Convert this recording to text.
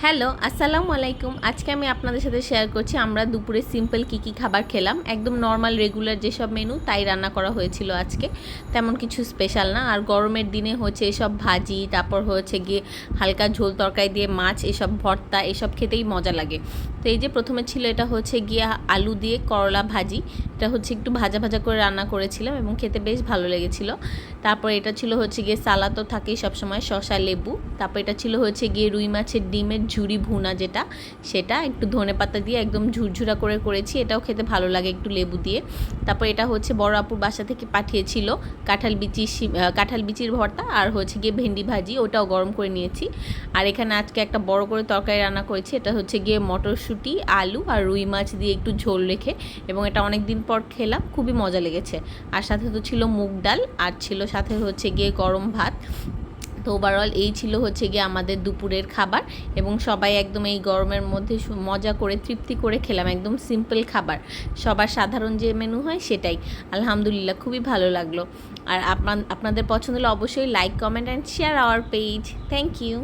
Hello, আসসালামু আলাইকুম। আজকে আমি আপনাদের সাথে শেয়ার করছি আমরা দুপুরে সিম্পল কী কী খাবার খেলাম। একদম নর্মাল রেগুলার যেসব মেনু তাই রান্না করা হয়েছিল আজকে। তেমন কিছু স্পেশাল না। আর গরমের দিনে হচ্ছে এসব ভাজি, তারপর হচ্ছে গিয়ে হালকা ঝোল তরকারি দিয়ে মাছ, এসব ভর্তা, এসব খেতেই মজা লাগে। তো এই যে প্রথমে ছিল এটা হচ্ছে গিয়ে আলু দিয়ে করলা ভাজি। এটা হচ্ছে একটু ভাজা ভাজা করে রান্না করেছিলাম এবং খেতে বেশ ভালো লেগেছিল। তারপর এটা ছিল হচ্ছে গিয়ে সালাদ তো থাকেই সবসময়, শসা লেবু। তারপর এটা ছিল হচ্ছে গিয়ে রুই মাছের ডিমের ঝুরি ভুনা, যেটা সেটা একটু ধনেপাতা দিয়ে একদম ঝুরঝুরা করে করেছি, এটাও খেতে ভালো লাগে একটু লেবু দিয়ে। তারপর এটা হচ্ছে বড় আপুর বাসা থেকে পাঠিয়েছিল কাঁঠাল বিচির ভর্তা, আর হচ্ছে গিয়ে ভেন্ডি ভাজি, ওটাও গরম করে নিয়েছি। আর এখানে আজকে একটা বড় করে তরকারি রান্না করেছি, এটা হচ্ছে গিয়ে মটরশুঁটি, আলু আর রুই মাছ দিয়ে একটু ঝোল রেখে, এবং এটা অনেক দিন পর খেলাম, খুবই মজা লেগেছে। আর সাথে তো ছিল মুগ ডাল, আর ছিল সাথে হচ্ছে গিয়ে গরম ভাত। তো ওভারঅল এই ছিল হচ্ছে গিয়ে আমাদের দুপুরের খাবার, এবং সবাই একদম এই গরমের মধ্যে মজা করে তৃপ্তি করে খেলাম, একদম সিম্পল খাবার, সবার সাধারণ যে মেনু হয় সেটাই। আলহামদুলিল্লাহ, খুবই ভালো লাগলো। আর আপনাদের পছন্দ হলে অবশ্যই like, comment and share our page. Thank you.